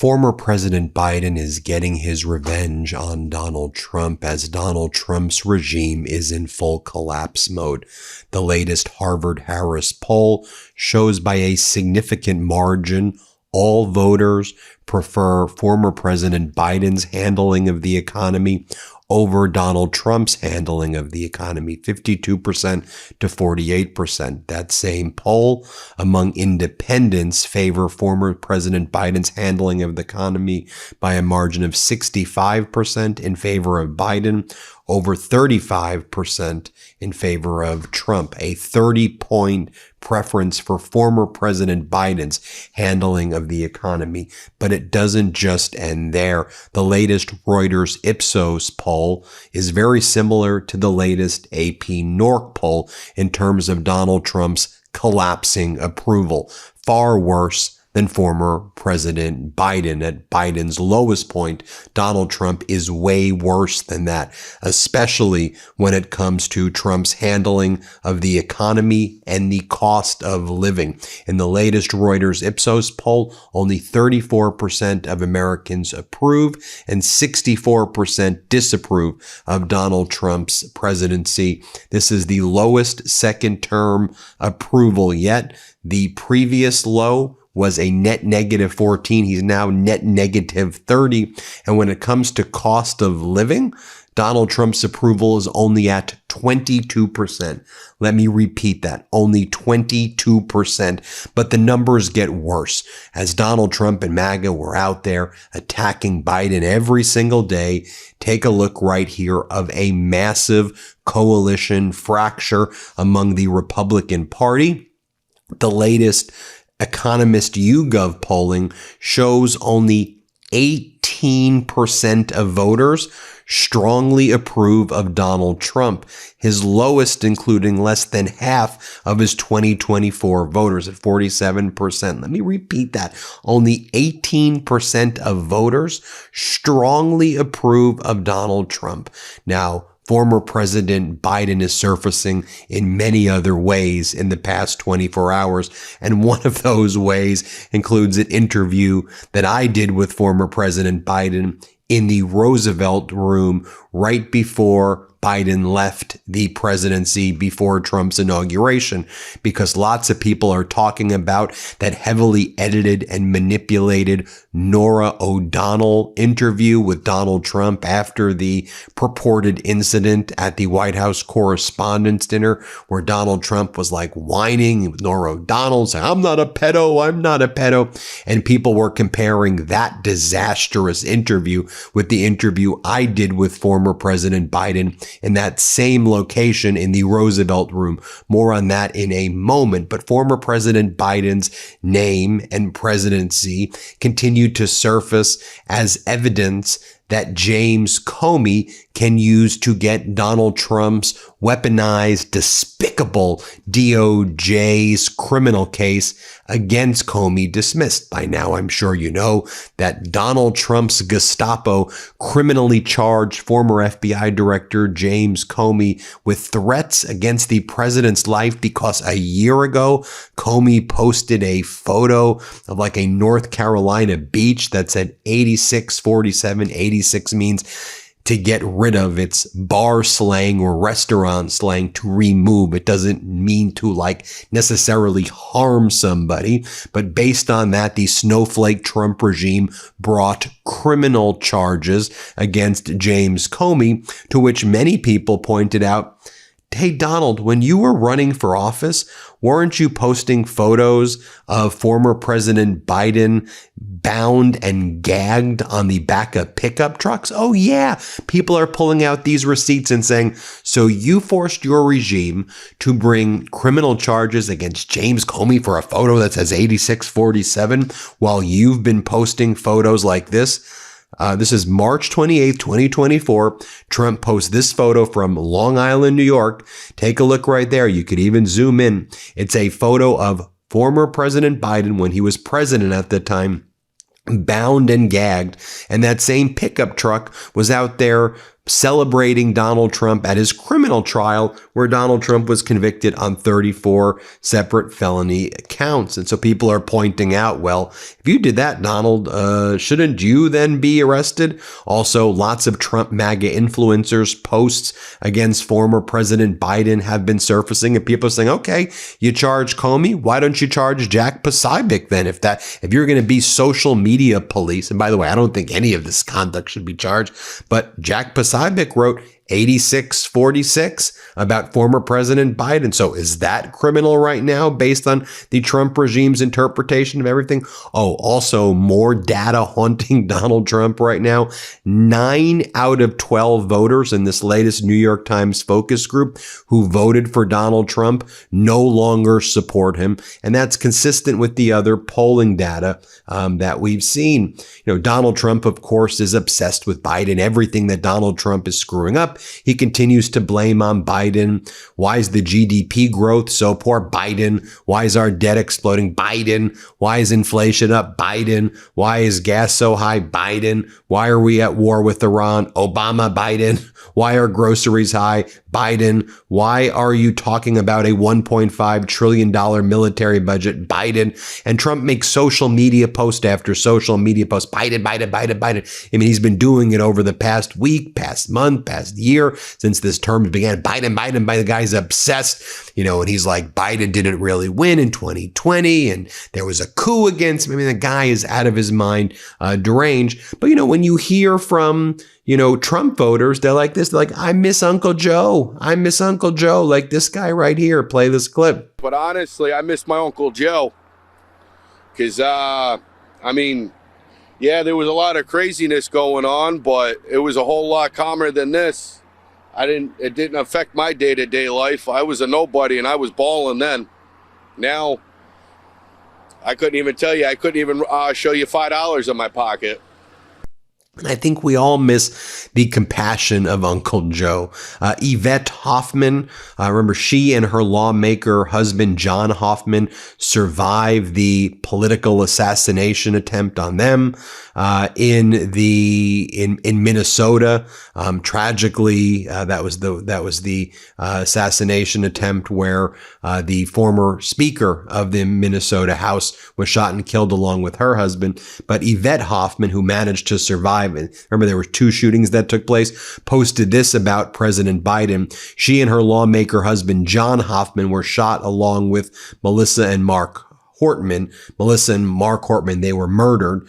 Former President Biden is getting his revenge on Donald Trump as Donald Trump's regime is in full collapse mode. The latest Harvard-Harris poll shows by a significant margin all voters prefer former President Biden's handling of the economy over Donald Trump's handling of the economy, 52% to 48%. That same poll among independents favor former President Biden's handling of the economy by a margin of 65% in favor of Biden, over 35% in favor of Trump, a 30-point preference for former President Biden's handling of the economy. But it doesn't just end there. The latest Reuters Ipsos poll is very similar to the latest AP NORC poll in terms of Donald Trump's collapsing approval, far worse than former President Biden. At Biden's lowest point, Donald Trump is way worse than that, especially when it comes to Trump's handling of the economy and the cost of living. In the latest Reuters Ipsos poll, only 34% of Americans approve and 64% disapprove of Donald Trump's presidency. This is the lowest second-term approval yet. The previous low was a net negative 14. He's now net negative 30. And when it comes to cost of living, Donald Trump's approval is only at 22%. Let me repeat that, only 22%. But the numbers get worse as Donald Trump and MAGA were out there attacking Biden every single day. Take a look right here of a massive coalition fracture among the Republican Party. The latest Economist YouGov polling shows only 18% of voters strongly approve of Donald Trump, his lowest including less than half of his 2024 voters at 47%. Let me repeat that. Only 18% of voters strongly approve of Donald Trump. Now, former President Biden is surfacing in many other ways in the past 24 hours. And one of those ways includes an interview that I did with former President Biden in the Roosevelt Room right before Biden left the presidency before Trump's inauguration, because lots of people are talking about that heavily edited and manipulated Norah O'Donnell interview with Donald Trump after the purported incident at the White House Correspondents' Dinner, where Donald Trump was like whining with Norah O'Donnell saying, I'm not a pedo, I'm not a pedo. And people were comparing that disastrous interview with the interview I did with former President Biden in that same location in the Roosevelt Room. More on that in a moment. But former President Biden's name and presidency continued to surface as evidence that James Comey can use to get Donald Trump's weaponized, despicable DOJ's criminal case against Comey dismissed. By now, I'm sure you know that Donald Trump's Gestapo criminally charged former FBI Director James Comey with threats against the president's life because a year ago, Comey posted a photo of like a North Carolina beach that said 8647. 86 means to get rid of. It's bar slang or restaurant slang to remove. It doesn't mean to like necessarily harm somebody. But based on that, the snowflake Trump regime brought criminal charges against James Comey, to which many people pointed out, hey, Donald, when you were running for office, weren't you posting photos of former President Biden bound and gagged on the back of pickup trucks? Oh, yeah. People are pulling out these receipts and saying, so you forced your regime to bring criminal charges against James Comey for a photo that says 8647 while you've been posting photos like this? This is March 28th, 2024. Trump posts this photo from Long Island, New York. Take a look right there. You could even zoom in. It's a photo of former President Biden when he was president at the time, bound and gagged. And that same pickup truck was out there celebrating Donald Trump at his criminal trial, where Donald Trump was convicted on 34 separate felony counts. And so people are pointing out, well, if you did that, Donald, shouldn't you then be arrested? Also, lots of Trump MAGA influencers' posts against former President Biden have been surfacing, and people are saying, okay, you charge Comey, why don't you charge Jack Posobiec then? If you're going to be social media police, and by the way, I don't think any of this conduct should be charged, but Jack Posobiec wrote 8646 about former President Biden. So is that criminal right now based on the Trump regime's interpretation of everything? Oh, also more data haunting Donald Trump right now. 9 out of 12 voters in this latest New York Times focus group who voted for Donald Trump no longer support him. And that's consistent with the other polling data that we've seen. Donald Trump, of course, is obsessed with Biden. Everything that Donald Trump is screwing up, he continues to blame on Biden. Why is the GDP growth so poor? Biden. Why is our debt exploding? Biden. Why is inflation up? Biden. Why is gas so high? Biden. Why are we at war with Iran? Obama. Biden. Why are groceries high? Biden. Why are you talking about a $1.5 trillion military budget? Biden. And Trump makes social media post after social media post. Biden, Biden, Biden, Biden. I mean, he's been doing it over the past week, past month, past year, since this term began. Biden, Biden, Biden. The guy's obsessed, and he's like, Biden didn't really win in 2020, and there was a coup against him. I mean, the guy is out of his mind, deranged. But, when you hear from, Trump voters, they're like this. They're like, I miss Uncle Joe. I miss Uncle Joe. Like this guy right here. Play this clip. But honestly, I miss my Uncle Joe. Because, yeah, there was a lot of craziness going on, but it was a whole lot calmer than this. It didn't affect my day-to-day life. I was a nobody and I was balling then. Now, I couldn't even tell you. I couldn't even show you $5 in my pocket. And I think we all miss the compassion of Uncle Joe. Yvette Hoffman, remember she and her lawmaker husband, John Hoffman, survived the political assassination attempt on them in Minnesota. Tragically, that was the assassination attempt where the former speaker of the Minnesota House was shot and killed along with her husband. But Yvette Hoffman, who managed to survive, and remember there were 2 shootings that took place, posted this about President Biden. She and her lawmaker husband, John Hoffman, were shot along with Melissa and Mark Hortman. Melissa and Mark Hortman, they were murdered.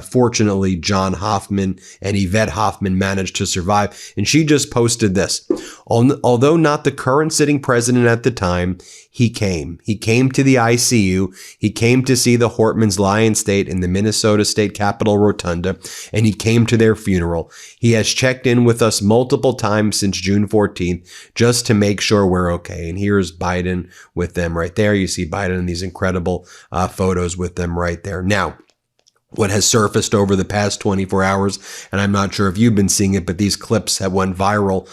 Fortunately, John Hoffman and Yvette Hoffman managed to survive. And she just posted this. Although not the current sitting president at the time, he came. He came to the ICU. He came to see the Hortmans lie in state in the Minnesota State Capitol Rotunda, and he came to their funeral. He has checked in with us multiple times since June 14th just to make sure we're okay. And here's Biden with them right there. You see Biden in these incredible photos with them right there. Now, what has surfaced over the past 24 hours, and I'm not sure if you've been seeing it, but these clips have went viral.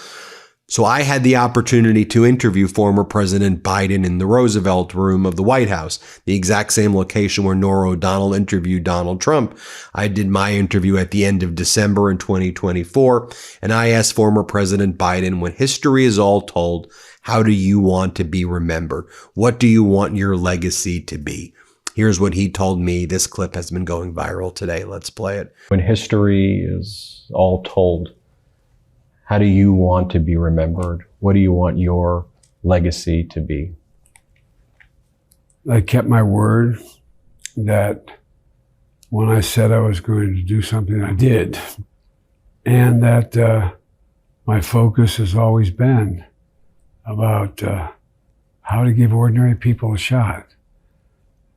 So I had the opportunity to interview former President Biden in the Roosevelt Room of the White House, the exact same location where Norah O'Donnell interviewed Donald Trump. I did my interview at the end of December in 2024, and I asked former President Biden, when history is all told, how do you want to be remembered? What do you want your legacy to be? Here's what he told me. This clip has been going viral today. Let's play it. When history is all told, how do you want to be remembered? What do you want your legacy to be? I kept my word that when I said I was going to do something, I did. And that my focus has always been about how to give ordinary people a shot.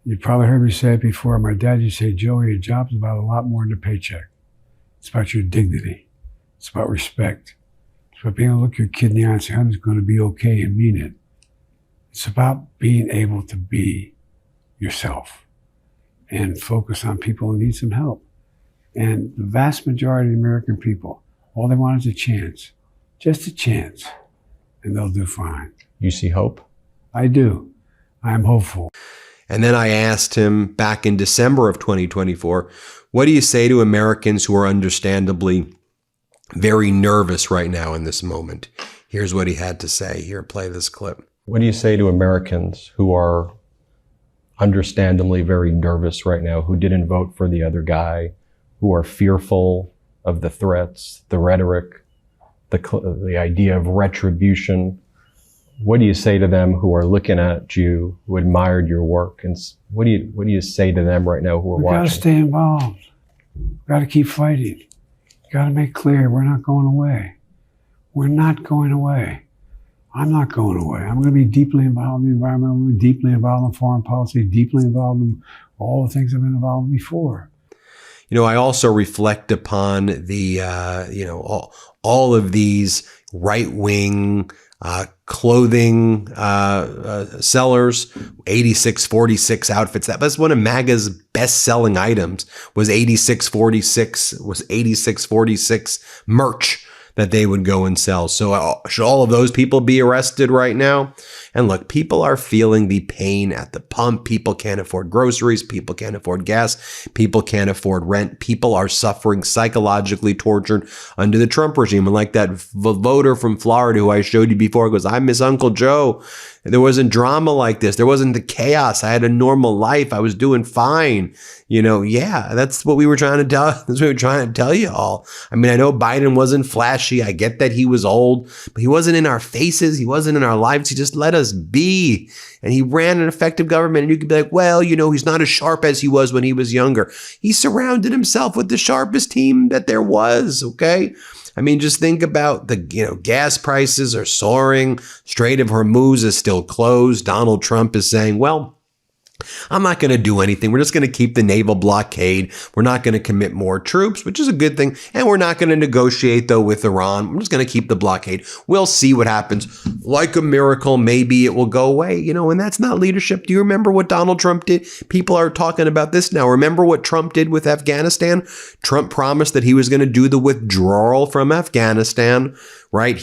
You probably heard me say it before. My dad used to say, Joey, your job's about a lot more than a paycheck. It's about your dignity. It's about respect. It's about being able to look your kid in the eye and say, honey, it's going to be okay, and mean it. It's about being able to be yourself and focus on people who need some help. And the vast majority of the American people, all they want is a chance, just a chance, and they'll do fine. You see hope? I do. I'm hopeful. And then I asked him back in December of 2024, what do you say to Americans who are understandably very nervous right now in this moment. Here's what he had to say. Here, play this clip. What do you say to Americans who are understandably very nervous right now, who didn't vote for the other guy, who are fearful of the threats, the rhetoric, the idea of retribution? What do you say to them who are looking at you, who admired your work? And what do you say to them right now who are watching? We got to stay involved. We got to keep fighting. You got to make clear we're not going away. We're not going away. I'm not going away. I'm going to be deeply involved in the environment. I'm going to be deeply involved in foreign policy, deeply involved in all the things I've been involved in before. You know, I also reflect upon the, all of these right-wing clothing sellers, 8646 outfits. That was one of MAGA's best-selling items. Was 8646 merch that they would go and sell. So should all of those people be arrested right now? And look, people are feeling the pain at the pump. People can't afford groceries. People can't afford gas. People can't afford rent. People are suffering, psychologically tortured under the Trump regime. And like that voter from Florida who I showed you before goes, I miss Uncle Joe. There wasn't drama like this. There wasn't the chaos. I had a normal life. I was doing fine. Yeah, that's what we were trying to tell. That's what we were trying to tell you all. I mean, I know Biden wasn't flashy. I get that he was old, but he wasn't in our faces. He wasn't in our lives. He just let us be. And he ran an effective government. And you could be like, well, he's not as sharp as he was when he was younger. He surrounded himself with the sharpest team that there was. Okay. I mean, just think about the, gas prices are soaring. Strait of Hormuz is still closed. Donald Trump is saying, well, I'm not going to do anything. We're just going to keep the naval blockade. We're not going to commit more troops, which is a good thing. And we're not going to negotiate, though, with Iran. We're just going to keep the blockade. We'll see what happens. Like a miracle, maybe it will go away, and that's not leadership. Do you remember what Donald Trump did? People are talking about this now. Remember what Trump did with Afghanistan? Trump promised that he was going to do the withdrawal from Afghanistan, right?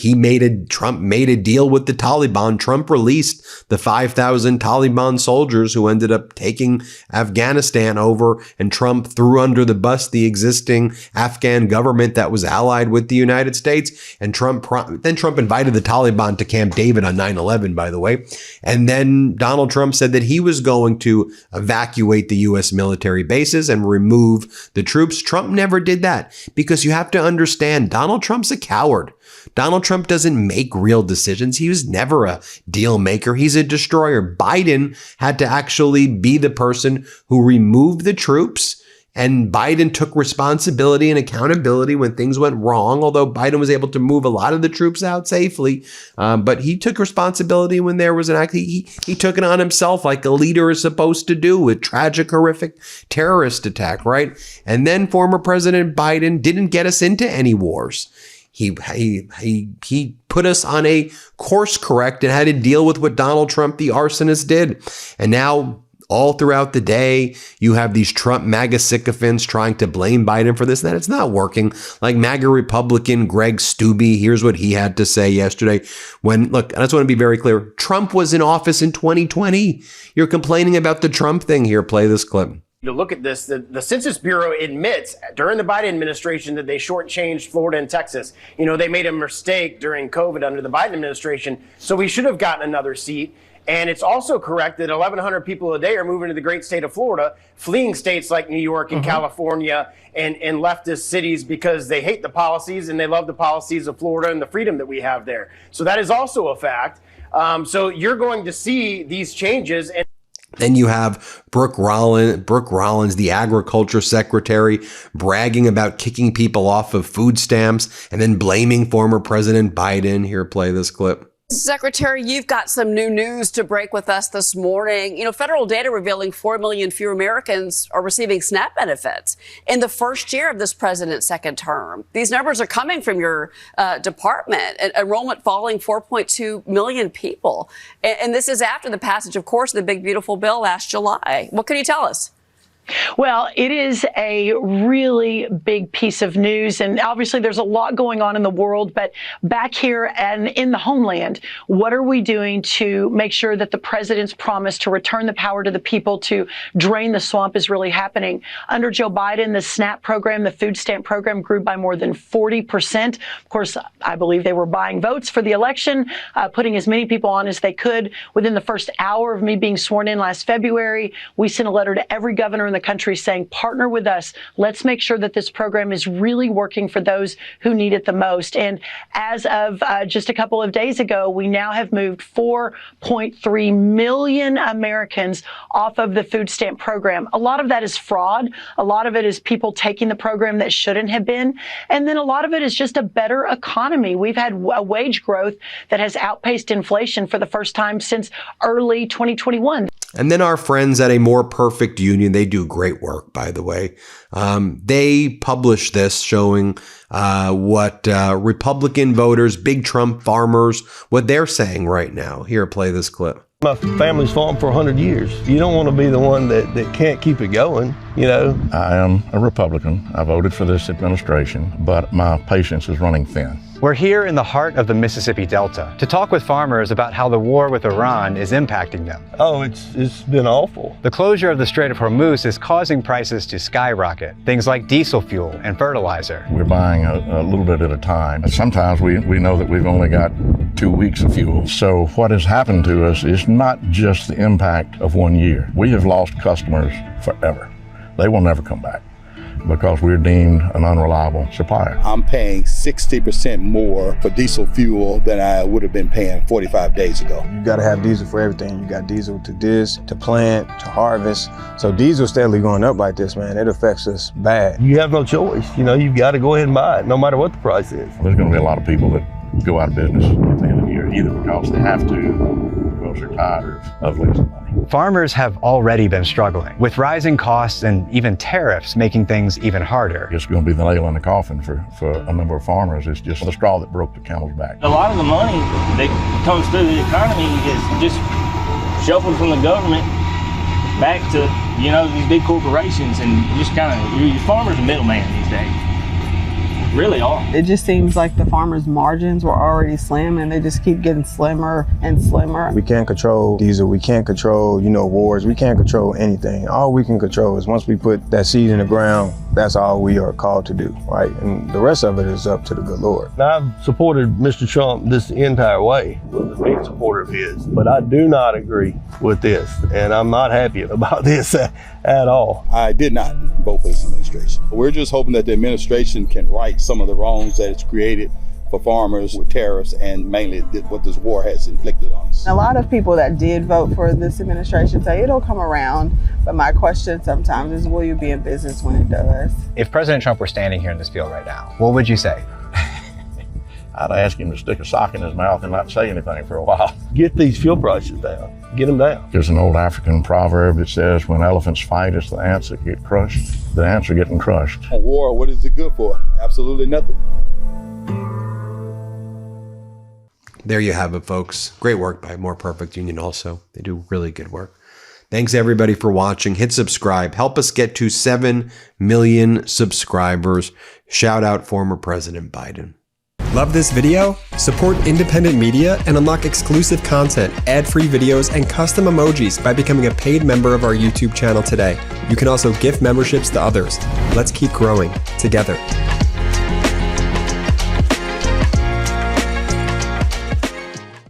Trump made a deal with the Taliban. Trump released the 5,000 Taliban soldiers who ended up taking Afghanistan over, and Trump threw under the bus the existing Afghan government that was allied with the United States. And Trump invited the Taliban to Camp David on 9/11, by the way. And then Donald Trump said that he was going to evacuate the U.S. military bases and remove the troops. Trump never did that, because you have to understand, Donald Trump's a coward. Donald Trump doesn't make real decisions. He was never a deal maker. He's a destroyer. Biden had to actually be the person who removed the troops, and Biden took responsibility and accountability when things went wrong, although Biden was able to move a lot of the troops out safely. But he took responsibility when there was an act. He took it on himself like a leader is supposed to do, with tragic, horrific terrorist attack, right? And then former President Biden didn't get us into any wars. He put us on a course correct and had to deal with what Donald Trump, the arsonist, did. And now, all throughout the day, you have these Trump MAGA sycophants trying to blame Biden for this and that. It's not working. Like MAGA Republican Greg Steube, here's what he had to say yesterday. I just want to be very clear. Trump was in office in 2020. You're complaining about the Trump thing here. Play this clip. To look at this, the Census Bureau admits during the Biden administration that they shortchanged Florida and Texas. They made a mistake during COVID under the Biden administration, so we should have gotten another seat. And it's also correct that 1,100 people a day are moving to the great state of Florida, fleeing states like New York and California and leftist cities because they hate the policies and they love the policies of Florida and the freedom that we have there. So that is also a fact. So you're going to see these changes. And then you have Brooke Rollins, the agriculture secretary, bragging about kicking people off of food stamps and then blaming former President Biden. Here, play this clip. Secretary, you've got some new news to break with us this morning. Federal data revealing 4 million fewer Americans are receiving SNAP benefits in the first year of this president's second term. These numbers are coming from your department. Enrollment falling 4.2 million people. And this is after the passage, of course, of the big, beautiful bill last July. What can you tell us? Well, it is a really big piece of news, and obviously there's a lot going on in the world, but back here and in the homeland, what are we doing to make sure that the president's promise to return the power to the people to drain the swamp is really happening? Under Joe Biden, the SNAP program, the food stamp program, grew by more than 40%. Of course, I believe they were buying votes for the election, putting as many people on as they could. Within the first hour of me being sworn in last February, we sent a letter to every governor in the country saying, partner with us. Let's make sure that this program is really working for those who need it the most. And as of just a couple of days ago, we now have moved 4.3 million Americans off of the food stamp program. A lot of that is fraud. A lot of it is people taking the program that shouldn't have been. And then a lot of it is just a better economy. We've had a wage growth that has outpaced inflation for the first time since early 2021. And then our friends at A More Perfect Union, they do great work, by the way. They publish this showing what Republican voters, big Trump farmers, what they're saying right now. Here, play this clip. My family's farmed for 100 years. You don't want to be the one that can't keep it going, you know. I am a Republican. I voted for this administration, but my patience is running thin. We're here in the heart of the Mississippi Delta to talk with farmers about how the war with Iran is impacting them. Oh, it's been awful. The closure of the Strait of Hormuz is causing prices to skyrocket. Things like diesel fuel and fertilizer. We're buying a little bit at a time. Sometimes we know that we've only got 2 weeks of fuel. So what has happened to us is not just the impact of 1 year. We have lost customers forever. They will never come back, because we're deemed an unreliable supplier. I'm paying 60% more for diesel fuel than I would have been paying 45 days ago. You gotta have diesel for everything. You got diesel to this, to plant, to harvest. So diesel steadily going up like this, man, it affects us bad. You have no choice. You know, you've got to go ahead and buy it, no matter what the price is. There's going to be a lot of people that go out of business at the end of the year, either because they have to, because they're tired of losing money. Farmers have already been struggling, with rising costs and even tariffs making things even harder. It's going to be the nail in the coffin for a number of farmers. It's just the straw that broke the camel's back. A lot of the money that comes through the economy is just shuffled from the government back to, you know, these big corporations, and just kind of, your farmers are middleman these days. Really are. It just seems like the farmers' margins were already slim, and they just keep getting slimmer and slimmer. We can't control diesel. We can't control, wars. We can't control anything. All we can control is once we put that seed in the ground, that's all we are called to do, right? And the rest of it is up to the good Lord. Now, I've supported Mr. Trump this entire way. I was a big supporter of his, but I do not agree with this, and I'm not happy about this at all. I did not vote for this administration. We're just hoping that the administration can right some of the wrongs that it's created for farmers with tariffs, and mainly what this war has inflicted on us. A lot of people that did vote for this administration say it'll come around, but my question sometimes is, will you be in business when it does? If President Trump were standing here in this field right now, what would you say? I'd ask him to stick a sock in his mouth and not say anything for a while. Get these fuel prices down. Get them down. There's an old African proverb that says, when elephants fight, it's the ants that get crushed. The ants are getting crushed. A war, what is it good for? Absolutely nothing. There you have it, folks. Great work by More Perfect Union also. They do really good work. Thanks, everybody, for watching. Hit subscribe. Help us get to 7 million subscribers. Shout out former President Biden. Love this video? Support independent media and unlock exclusive content, ad-free videos, and custom emojis by becoming a paid member of our YouTube channel today. You can also gift memberships to others. Let's keep growing together.